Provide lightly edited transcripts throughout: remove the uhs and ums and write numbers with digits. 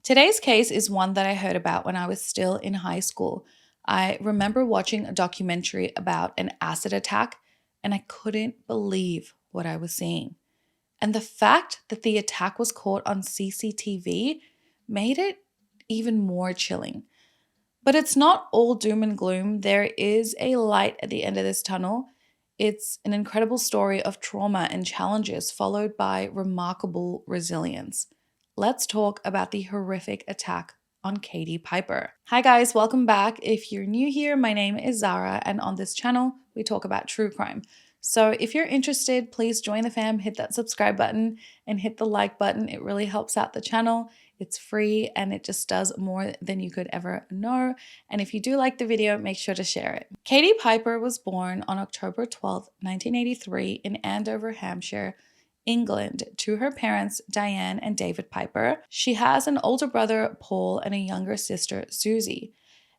Today's case is one that I heard about when I was still in high school. I remember watching a documentary about an acid attack, and I couldn't believe what I was seeing. And the fact that the attack was caught on CCTV made it even more chilling. But it's not all doom and gloom. There is a light at the end of this tunnel. It's an incredible story of trauma and challenges, followed by remarkable resilience. Let's talk about the horrific attack on Katie Piper. Hi guys, welcome back. If you're new here, my name is Zara, and on this channel, we talk about true crime. So if you're interested, please join the fam, hit that subscribe button, and hit the like button. It really helps out the channel. It's free and it just does more than you could ever know. And if you do like the video, make sure to share it. Katie Piper was born on October 12, 1983 in Andover, Hampshire, England, to her parents, Diane and David Piper. She has an older brother, Paul, and a younger sister, Susie.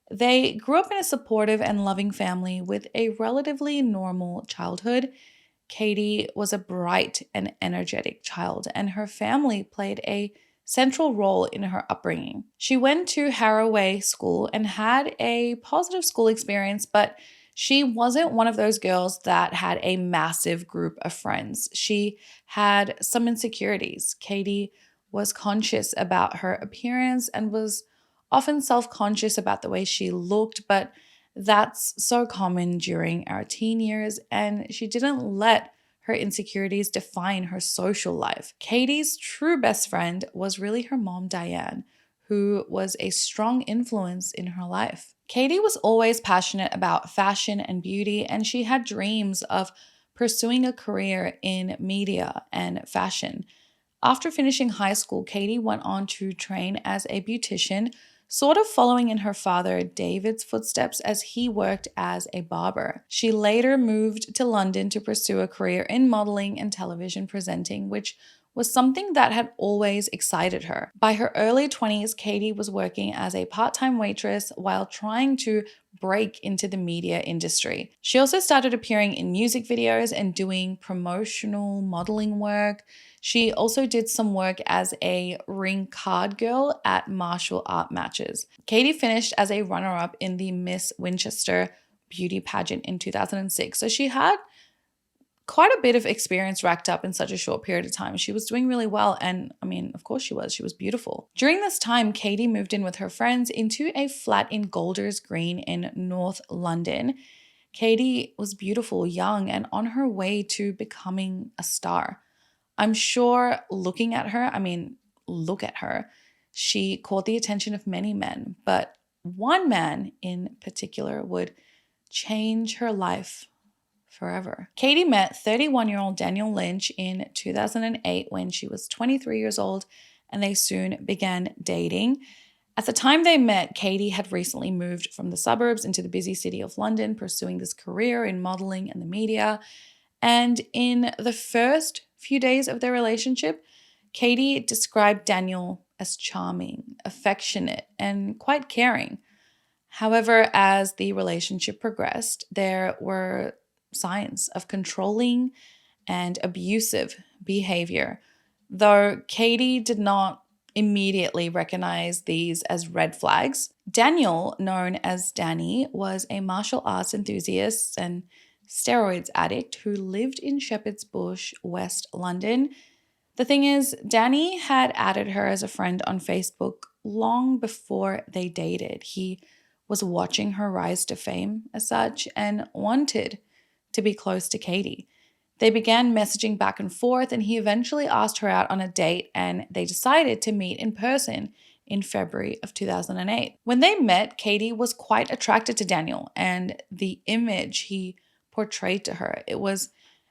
They grew up in a supportive and loving family with a relatively normal childhood. Katie was a bright and energetic child, and her family played a central role in her upbringing. She went to Haraway School and had a positive school experience, but she wasn't one of those girls that had a massive group of friends. She had some insecurities. Katie was conscious about her appearance and was often self-conscious about the way she looked, but that's so common during our teen years, and she didn't let her insecurities define her social life. Katie's true best friend was really her mom, Diane, who was a strong influence in her life. Katie was always passionate about fashion and beauty, and she had dreams of pursuing a career in media and fashion. After finishing high school, Katie went on to train as a beautician, sort of following in her father David's footsteps as he worked as a barber. She later moved to London to pursue a career in modeling and television presenting, which was something that had always excited her. By her early 20s, Katie was working as a part-time waitress while trying to break into the media industry. She also started appearing in music videos and doing promotional modeling work. She also did some work as a ring card girl at martial art matches. Katie finished as a runner-up in the Miss Winchester beauty pageant in 2006. So she had quite a bit of experience racked up in such a short period of time. She was doing really well, and I mean, of course she was. She was beautiful. During this time, Katie moved in with her friends into a flat in Golders Green in North London. Katie was beautiful, young, and on her way to becoming a star. I'm sure looking at her, look at her, she caught the attention of many men, but one man in particular would change her life forever. Katie met 31-year-old Daniel Lynch in 2008 when she was 23 years old, and they soon began dating. At the time they met, Katie had recently moved from the suburbs into the busy city of London, pursuing this career in modeling and the media. And in the first few days of their relationship, Katie described Daniel as charming, affectionate, and quite caring. However, as the relationship progressed, there were signs of controlling and abusive behavior, though Katie did not immediately recognize these as red flags. Daniel, known as Danny, was a martial arts enthusiast and steroids addict who lived in Shepherd's Bush, West London. The thing is, Danny had added her as a friend on Facebook long before they dated. He was watching her rise to fame as such and wanted to be close to Katie. They began messaging back and forth, and he eventually asked her out on a date, and they decided to meet in person in February of 2008. When they met, Katie was quite attracted to Daniel and the image he portrayed to her. It was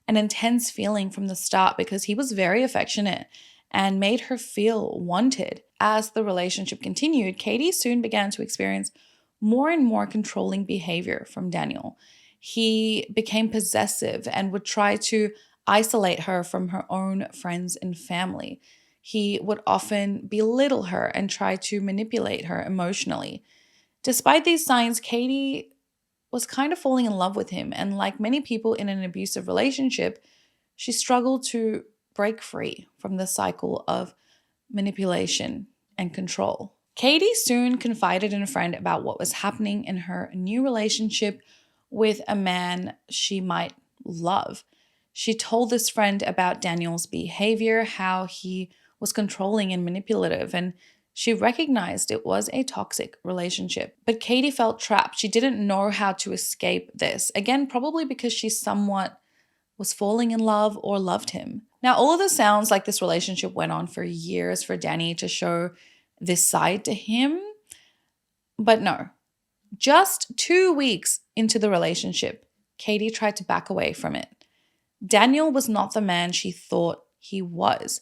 an intense feeling from the start because he was very affectionate and made her feel wanted. As the relationship continued, Katie soon began to experience more and more controlling behavior from Daniel. He became possessive and would try to isolate her from her own friends and family. He would often belittle her and try to manipulate her emotionally. Despite these signs, Katie was kind of falling in love with him, and like many people in an abusive relationship, she struggled to break free from the cycle of manipulation and control. Katie soon confided in a friend about what was happening in her new relationship with a man she might love. She told this friend about Daniel's behavior, how he was controlling and manipulative, and she recognized it was a toxic relationship. But Katie felt trapped. She didn't know how to escape this. Again, probably because she somewhat was falling in love or loved him. Now, all of this sounds like this relationship went on for years for Danny to show this side to him. But no, just 2 weeks into the relationship, Katie tried to back away from it. Daniel was not the man she thought he was.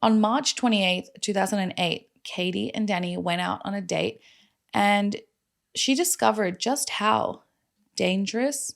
On March 28th, 2008, Katie and Danny went out on a date, and she discovered just how dangerous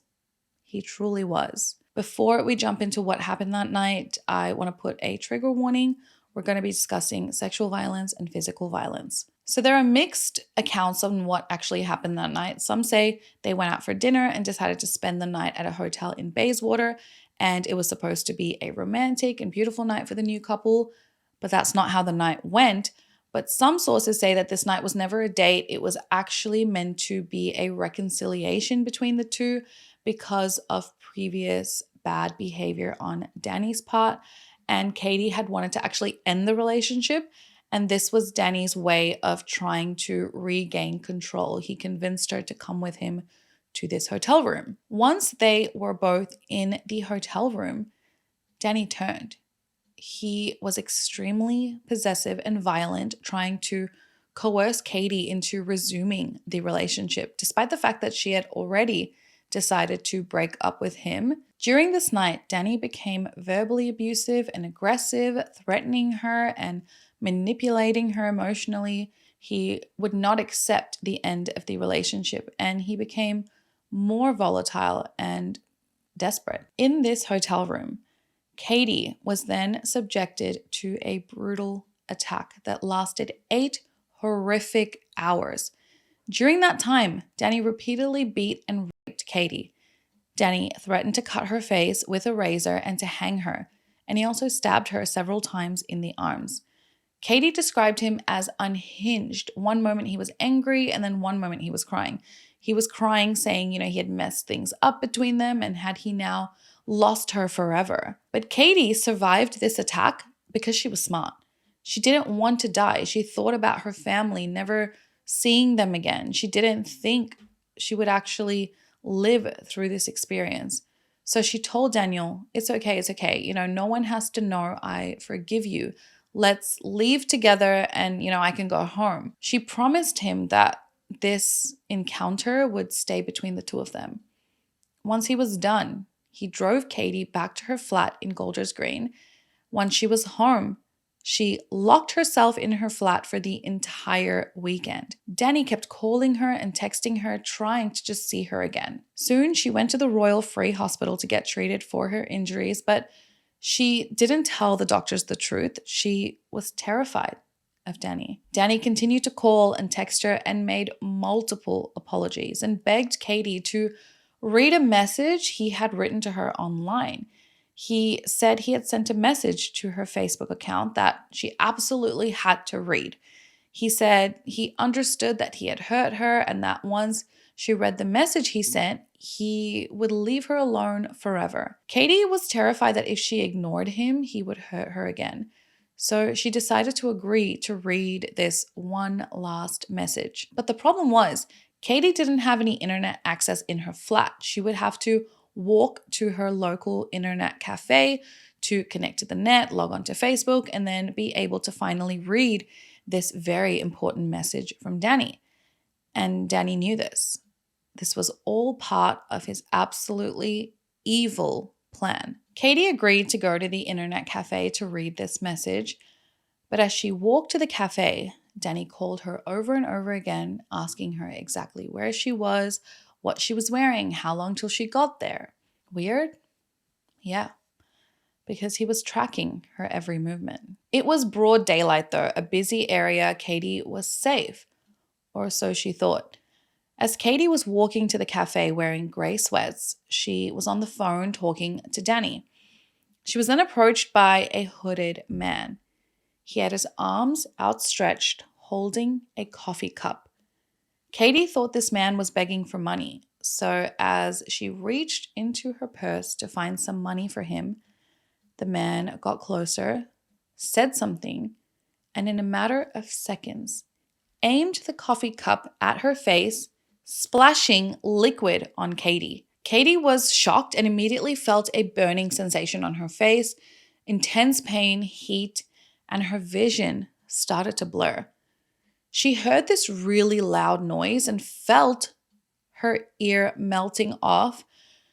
he truly was. Before we jump into what happened that night, I want to put a trigger warning. We're going to be discussing sexual violence and physical violence. So there are mixed accounts on what actually happened that night. Some say they went out for dinner and decided to spend the night at a hotel in Bayswater, and it was supposed to be a romantic and beautiful night for the new couple, but that's not how the night went. But some sources say that this night was never a date. It was actually meant to be a reconciliation between the two because of previous bad behavior on Danny's part. And Katie had wanted to actually end the relationship. And this was Danny's way of trying to regain control. He convinced her to come with him to this hotel room. Once they were both in the hotel room, Danny turned. He was extremely possessive and violent, trying to coerce Katie into resuming the relationship, despite the fact that she had already decided to break up with him. During this night, Danny became verbally abusive and aggressive, threatening her and manipulating her emotionally. He would not accept the end of the relationship, and he became more volatile and desperate. In this hotel room, Katie was then subjected to a brutal attack that lasted 8 horrific hours. During that time, Danny repeatedly beat and raped Katie. Danny threatened to cut her face with a razor and to hang her, and he also stabbed her several times in the arms. Katie described him as unhinged. One moment he was angry, and then one moment he was crying. He was crying, saying, he had messed things up between them, and had he now lost her forever. But Katie survived this attack because she was smart. She didn't want to die. She thought about her family, never seeing them again. She didn't think she would actually live through this experience. So she told Daniel, it's okay. No one has to know. I forgive you. Let's leave together and, I can go home. She promised him that this encounter would stay between the two of them. Once he was done, he drove Katie back to her flat in Golders Green. Once she was home, she locked herself in her flat for the entire weekend. Danny kept calling her and texting her, trying to just see her again. Soon, she went to the Royal Free Hospital to get treated for her injuries, but she didn't tell the doctors the truth. She was terrified of Danny. Danny continued to call and text her and made multiple apologies and begged Katie to read a message he had written to her online. He said he had sent a message to her Facebook account that she absolutely had to read. He said he understood that he had hurt her and that once she read the message he sent, he would leave her alone forever. Katie was terrified that if she ignored him, he would hurt her again. So she decided to agree to read this one last message. But the problem was, Katie didn't have any internet access in her flat. She would have to walk to her local internet cafe to connect to the net, log on to Facebook, and then be able to finally read this very important message from Danny. And Danny knew this. This was all part of his absolutely evil plan. Katie agreed to go to the internet cafe to read this message, but as she walked to the cafe, Danny called her over and over again, asking her exactly where she was, what she was wearing, how long till she got there. Weird? Yeah, because he was tracking her every movement. It was broad daylight though, a busy area. Katie was safe, or so she thought. As Katie was walking to the cafe wearing grey sweats, she was on the phone talking to Danny. She was then approached by a hooded man. He had his arms outstretched, holding a coffee cup. Katie thought this man was begging for money, so as she reached into her purse to find some money for him, the man got closer, said something, and in a matter of seconds, aimed the coffee cup at her face, splashing liquid on Katie. Katie was shocked and immediately felt a burning sensation on her face, intense pain, heat, and her vision started to blur. She heard this really loud noise and felt her ear melting off.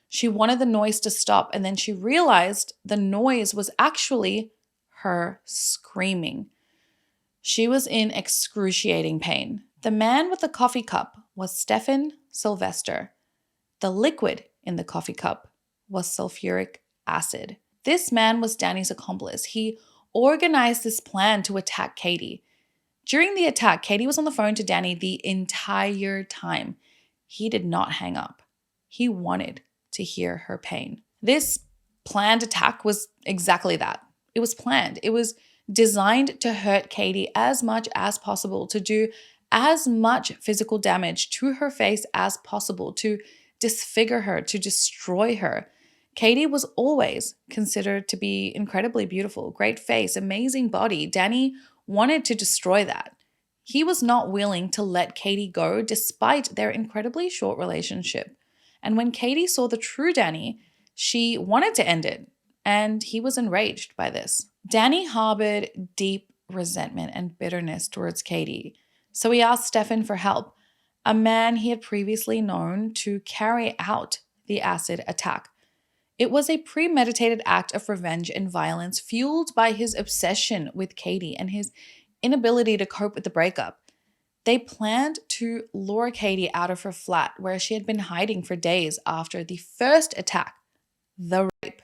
She wanted the noise to stop, and then she realized the noise was actually her screaming. She was in excruciating pain. The man with the coffee cup was Stefan Sylvester. The liquid in the coffee cup was sulfuric acid. This man was Danny's accomplice. He organized this plan to attack Katie. During the attack, Katie was on the phone to Danny the entire time. He did not hang up. He wanted to hear her pain. This planned attack was exactly that. It was planned. It was designed to hurt Katie as much as possible, to do as much physical damage to her face as possible, to disfigure her, to destroy her. Katie was always considered to be incredibly beautiful, great face, amazing body. Danny wanted to destroy that. He was not willing to let Katie go despite their incredibly short relationship. And when Katie saw the true Danny, she wanted to end it, and he was enraged by this. Danny harbored deep resentment and bitterness towards Katie, so he asked Stefan for help, a man he had previously known to carry out the acid attack. It was a premeditated act of revenge and violence fueled by his obsession with Katie and his inability to cope with the breakup. They planned to lure Katie out of her flat where she had been hiding for days after the first attack, the rape.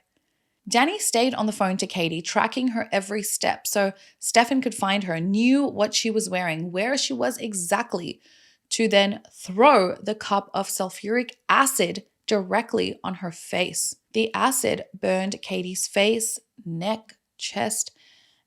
Danny stayed on the phone to Katie, tracking her every step so Stefan could find her, knew what she was wearing, where she was exactly, to then throw the cup of sulfuric acid directly on her face. The acid burned Katie's face, neck, chest,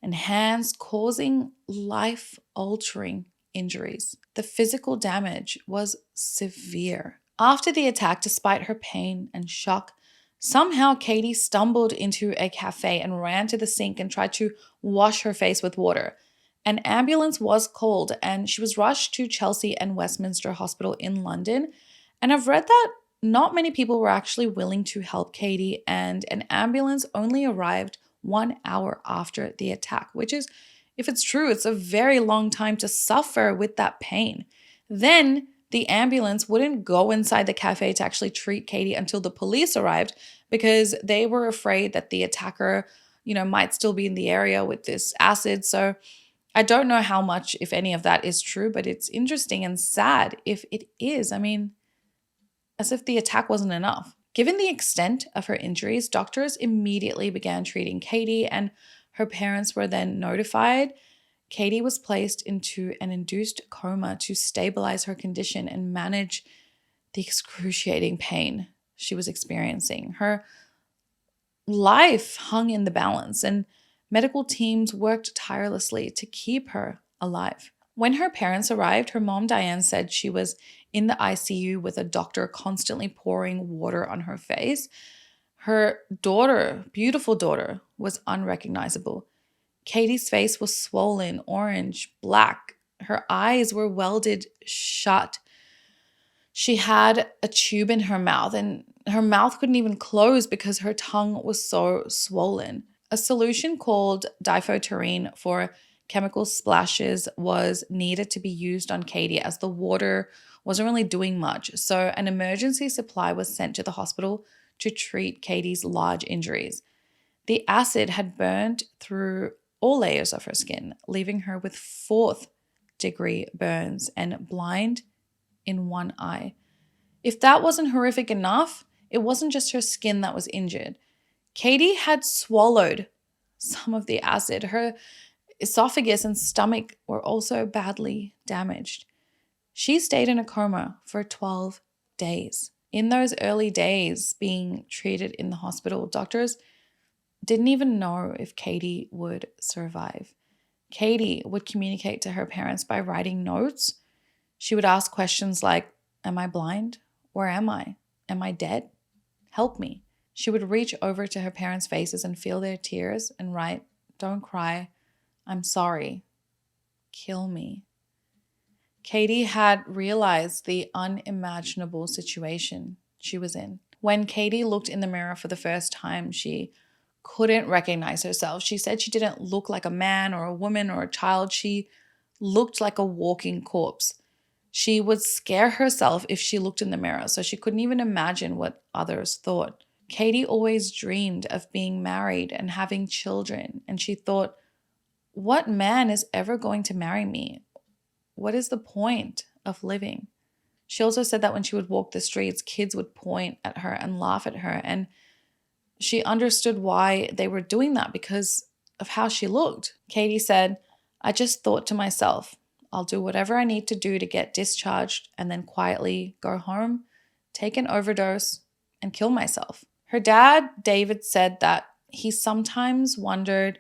and hands, causing life-altering injuries. The physical damage was severe. After the attack, despite her pain and shock, somehow Katie stumbled into a cafe and ran to the sink and tried to wash her face with water. An ambulance was called and she was rushed to Chelsea and Westminster Hospital in London. And I've read that not many people were actually willing to help Katie, and an ambulance only arrived 1 hour after the attack, which is, if it's true, it's a very long time to suffer with that pain. Then the ambulance wouldn't go inside the cafe to actually treat Katie until the police arrived because they were afraid that the attacker, might still be in the area with this acid. So I don't know how much, if any of that is true, but it's interesting and sad if it is. I mean, as if the attack wasn't enough. Given the extent of her injuries, doctors immediately began treating Katie, and her parents were then notified. Katie was placed into an induced coma to stabilize her condition and manage the excruciating pain she was experiencing. Her life hung in the balance, and medical teams worked tirelessly to keep her alive. When her parents arrived, her mom, Diane, said she was in the ICU with a doctor constantly pouring water on her face. Her daughter, beautiful daughter, was unrecognizable. Katie's face was swollen, orange, black. Her eyes were welded shut. She had a tube in her mouth, and her mouth couldn't even close because her tongue was so swollen. A solution called diphoterine for chemical splashes was needed to be used on Katie as the water wasn't really doing much. So an emergency supply was sent to the hospital to treat Katie's large injuries. The acid had burned through all layers of her skin, leaving her with 4th-degree burns and blind in one eye. If that wasn't horrific enough, it wasn't just her skin that was injured. Katie had swallowed some of the acid. Her esophagus and stomach were also badly damaged. She stayed in a coma for 12 days. In those early days being treated in the hospital, doctors didn't even know if Katie would survive. Katie would communicate to her parents by writing notes. She would ask questions like, am I blind? Where am I? Am I dead? Help me. She would reach over to her parents' faces and feel their tears and write, don't cry. I'm sorry. Kill me. Katie had realized the unimaginable situation she was in. When Katie looked in the mirror for the first time, she couldn't recognize herself. She said she didn't look like a man or a woman or a child. She looked like a walking corpse. She would scare herself if she looked in the mirror, so she couldn't even imagine what others thought. Katie always dreamed of being married and having children, and she thought, what man is ever going to marry me? What is the point of living? She also said that when she would walk the streets, kids would point at her and laugh at her, and she understood why they were doing that because of how she looked. Katie said, I just thought to myself, I'll do whatever I need to do to get discharged and then quietly go home, take an overdose, and kill myself. Her dad, David, said that he sometimes wondered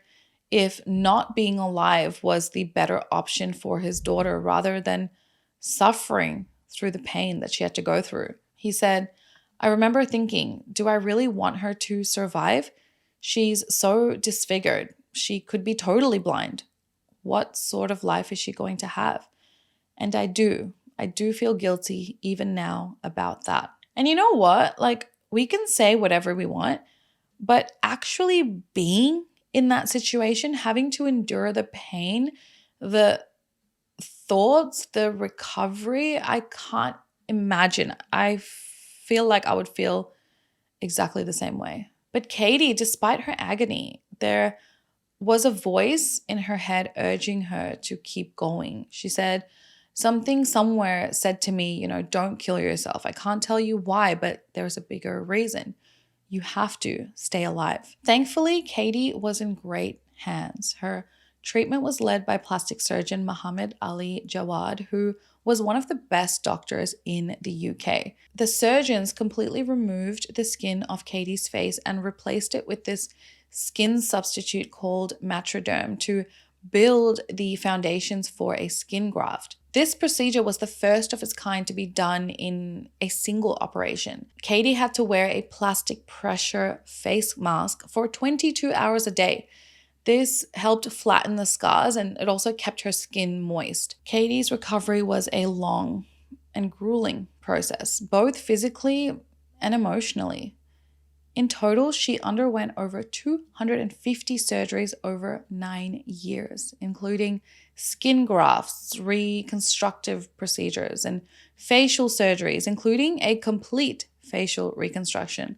if not being alive was the better option for his daughter rather than suffering through the pain that she had to go through. He said, I remember thinking, do I really want her to survive? She's so disfigured. She could be totally blind. What sort of life is she going to have? And I do feel guilty even now about that. And you know what? Like, we can say whatever we want, but actually being in that situation, having to endure the pain, the thoughts, the recovery, I can't imagine. I feel like I would feel exactly the same way. But Katie, despite her agony, there was a voice in her head urging her to keep going. She said, something somewhere said to me, don't kill yourself. I can't tell you why, but there's a bigger reason. You have to stay alive. Thankfully, Katie was in great hands. Her treatment was led by plastic surgeon Muhammad Ali Jawad, who was one of the best doctors in the UK. The surgeons completely removed the skin off Katie's face and replaced it with this skin substitute called Matroderm to build the foundations for a skin graft. This procedure was the first of its kind to be done in a single operation. Katie had to wear a plastic pressure face mask for 22 hours a day. This helped flatten the scars and it also kept her skin moist. Katie's recovery was a long and grueling process, both physically and emotionally. In total, she underwent over 250 surgeries over 9 years, including skin grafts, reconstructive procedures, and facial surgeries, including a complete facial reconstruction.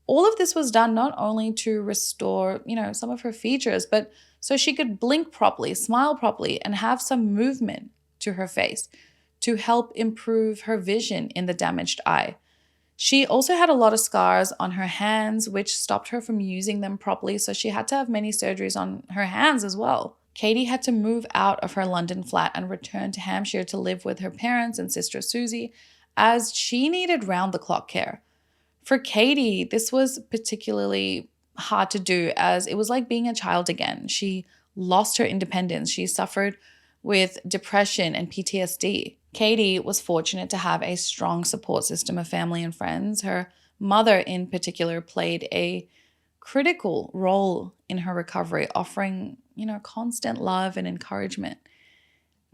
All of this was done not only to restore, some of her features, but so she could blink properly, smile properly, and have some movement to her face to help improve her vision in the damaged eye. She also had a lot of scars on her hands, which stopped her from using them properly, so she had to have many surgeries on her hands as well. Katie had to move out of her London flat and return to Hampshire to live with her parents and sister Susie, as she needed round-the-clock care. For Katie, this was particularly hard to do as it was like being a child again. She lost her independence. She suffered with depression and PTSD. Katie was fortunate to have a strong support system of family and friends. Her mother in particular played a critical role in her recovery, offering, constant love and encouragement.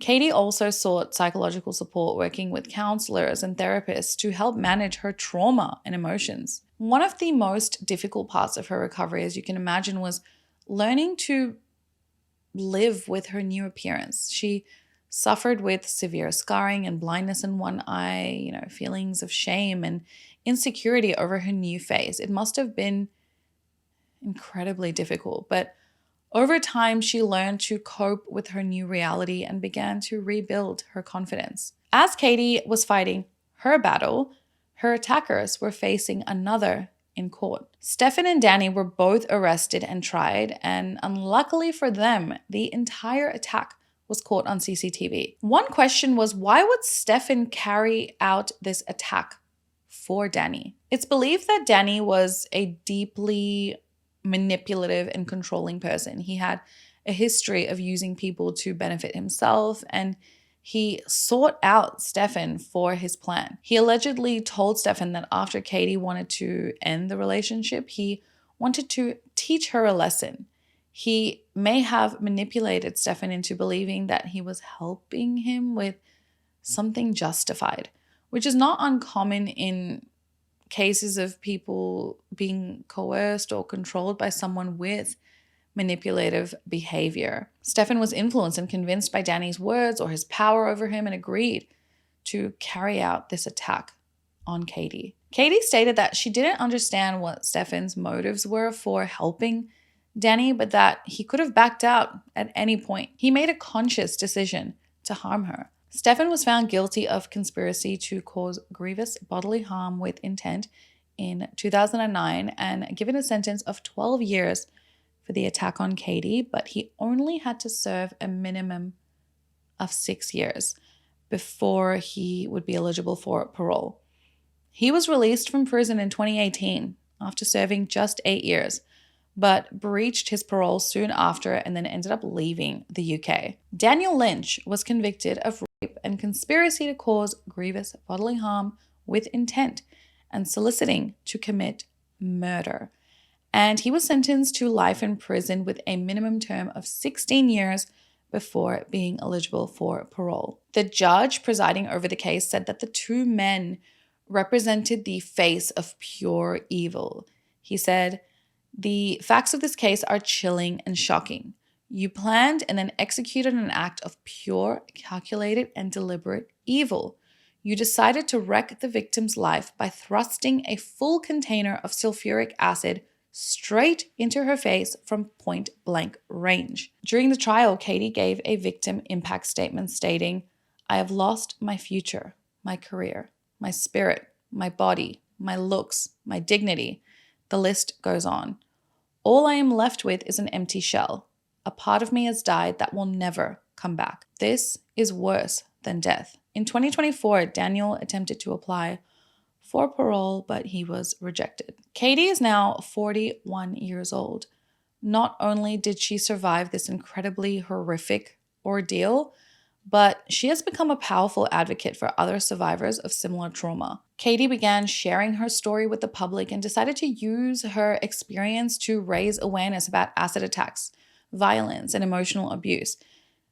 Katie also sought psychological support, working with counselors and therapists to help manage her trauma and emotions. One of the most difficult parts of her recovery, as you can imagine, was learning to live with her new appearance. She suffered with severe scarring and blindness in one eye, feelings of shame and insecurity over her new face. It must have been incredibly difficult, but over time, she learned to cope with her new reality and began to rebuild her confidence. As Katie was fighting her battle, her attackers were facing another in court. Stefan and Danny were both arrested and tried, and unluckily for them, the entire attack was caught on CCTV. One question was, why would Stefan carry out this attack for Danny? It's believed that Danny was a deeply manipulative and controlling person. He had a history of using people to benefit himself, and he sought out Stefan for his plan. He allegedly told Stefan that after Katie wanted to end the relationship, he wanted to teach her a lesson. He may have manipulated Stefan into believing that he was helping him with something justified, which is not uncommon in cases of people being coerced or controlled by someone with manipulative behavior. Stefan was influenced and convinced by Danny's words or his power over him and agreed to carry out this attack on Katie. Katie stated that she didn't understand what Stefan's motives were for helping Danny, but that he could have backed out at any point. He made a conscious decision to harm her. Stefan was found guilty of conspiracy to cause grievous bodily harm with intent in 2009 and given a sentence of 12 years for the attack on Katie, but he only had to serve a minimum of 6 years before he would be eligible for parole. He was released from prison in 2018 after serving just 8 years, but breached his parole soon after and then ended up leaving the UK. Daniel Lynch was convicted of rape and conspiracy to cause grievous bodily harm with intent and soliciting to commit murder. And he was sentenced to life in prison with a minimum term of 16 years before being eligible for parole. The judge presiding over the case said that the two men represented the face of pure evil. He said, "The facts of this case are chilling and shocking. You planned and then executed an act of pure, calculated, and deliberate evil. You decided to wreck the victim's life by thrusting a full container of sulfuric acid straight into her face from point-blank range." During the trial, Katie gave a victim impact statement stating, "I have lost my future, my career, my spirit, my body, my looks, my dignity. The list goes on. All I am left with is an empty shell. A part of me has died that will never come back. This is worse than death." In 2024, Daniel attempted to apply for parole, but he was rejected. Katie is now 41 years old. Not only did she survive this incredibly horrific ordeal, but she has become a powerful advocate for other survivors of similar trauma. Katie began sharing her story with the public and decided to use her experience to raise awareness about acid attacks, violence, and emotional abuse.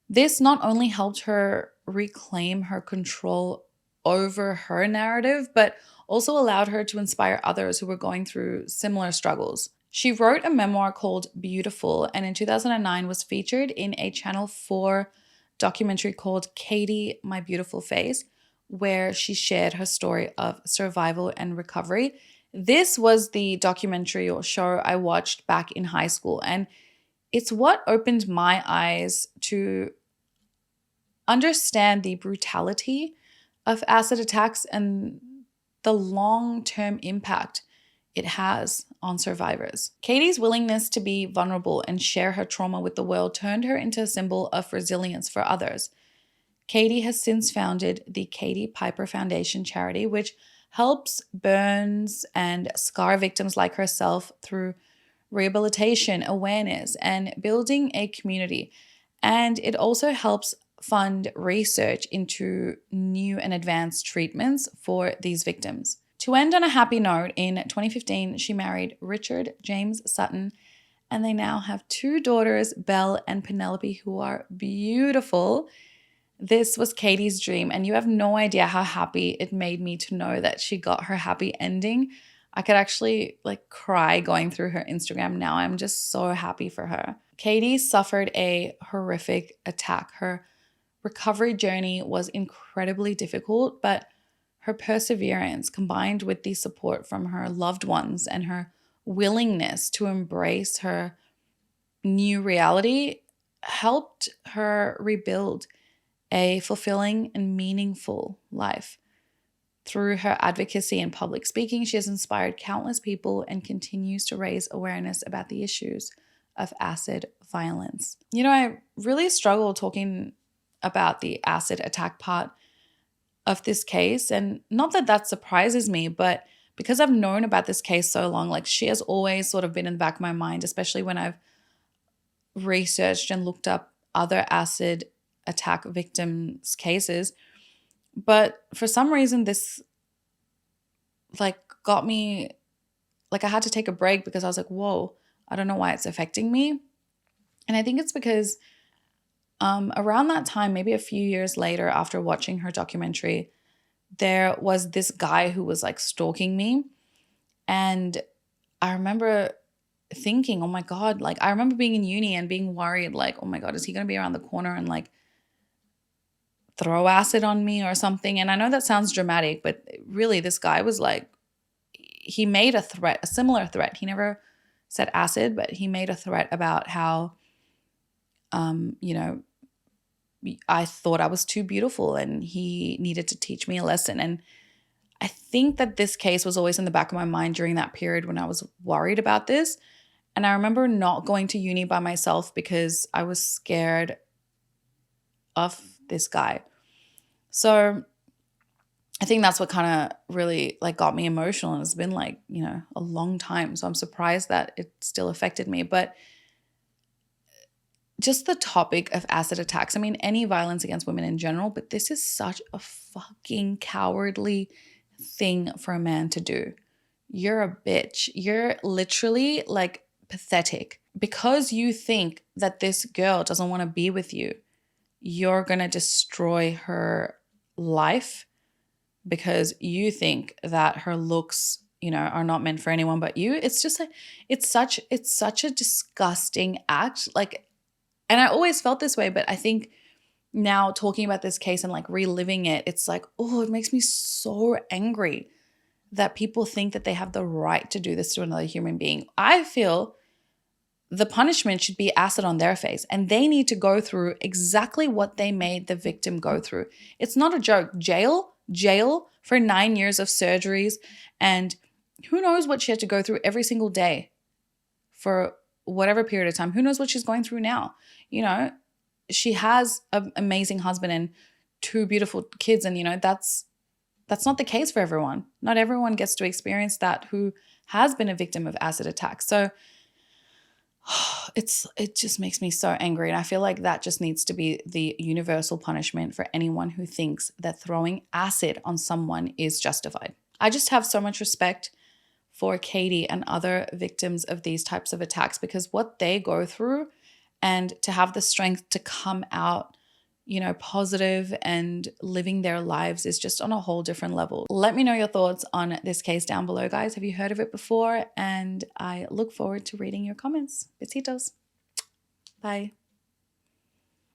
This not only helped her reclaim her control over her narrative, but also allowed her to inspire others who were going through similar struggles. She wrote a memoir called Beautiful, and in 2009 was featured in a Channel 4 documentary called Katie, My Beautiful Face, where she shared her story of survival and recovery. This was the documentary or show I watched back in high school, and it's what opened my eyes to understand the brutality of acid attacks and the long-term impact it has on survivors. Katie's willingness to be vulnerable and share her trauma with the world turned her into a symbol of resilience for others. Katie has since founded the Katie Piper Foundation charity, which helps burns and scar victims like herself through rehabilitation, awareness, and building a community. And it also helps fund research into new and advanced treatments for these victims. To end on a happy note, in 2015, she married Richard James Sutton, and they now have 2 daughters, Belle and Penelope, who are beautiful. This was Katie's dream, and you have no idea how happy it made me to know that she got her happy ending. I could actually cry going through her Instagram now. I'm just so happy for her. Katie suffered a horrific attack. Her recovery journey was incredibly difficult, but her perseverance, combined with the support from her loved ones and her willingness to embrace her new reality, helped her rebuild a fulfilling and meaningful life. Through her advocacy and public speaking, she has inspired countless people and continues to raise awareness about the issues of acid violence. You know, I really struggle talking about the acid attack part of this case, and not that that surprises me, but because I've known about this case so long, she has always sort of been in the back of my mind, especially when I've researched and looked up other acid attack victims' cases. But for some reason, this like got me, like I had to take a break because I was like, whoa, I don't know why it's affecting me. And I think it's because around that time, maybe a few years later after watching her documentary, there was this guy who was like stalking me. And I remember thinking, oh my God, like I remember being in uni and being worried, like, oh my God, is he going to be around the corner and like throw acid on me or something? And I know that sounds dramatic, but really this guy was like, he made a threat, a similar threat. He never said acid, but he made a threat about how, you know, I thought I was too beautiful and he needed to teach me a lesson. And I think that this case was always in the back of my mind during that period when I was worried about this. And I remember not going to uni by myself because I was scared of this guy. So I think that's what kind of really like got me emotional. And it's been like, you know, a long time. So I'm surprised that it still affected me. But just the topic of acid attacks, I mean, any violence against women in general, but this is such a fucking cowardly thing for a man to do. You're a bitch. You're literally like pathetic. Because you think that this girl doesn't want to be with you, you're going to destroy her life because you think that her looks, you know, are not meant for anyone but you. It's just like, it's such a disgusting act. Like, and I always felt this way, but I think now talking about this case and like reliving it, it's like, oh, it makes me so angry that people think that they have the right to do this to another human being. I feel the punishment should be acid on their face and they need to go through exactly what they made the victim go through. It's not a joke. Jail for 9 years of surgeries, and who knows what she had to go through every single day for whatever period of time. Who knows what she's going through now? You know, she has an amazing husband and 2 beautiful kids, and you know, that's not the case for everyone. Not everyone gets to experience that who has been a victim of acid attacks. So it just makes me so angry. And I feel like that just needs to be the universal punishment for anyone who thinks that throwing acid on someone is justified. I just have so much respect for Katie and other victims of these types of attacks, because what they go through and to have the strength to come out, you know, positive and living their lives is just on a whole different level. Let me know your thoughts on this case down below, guys. Have you heard of it before? And I look forward to reading your comments. Besitos. Bye.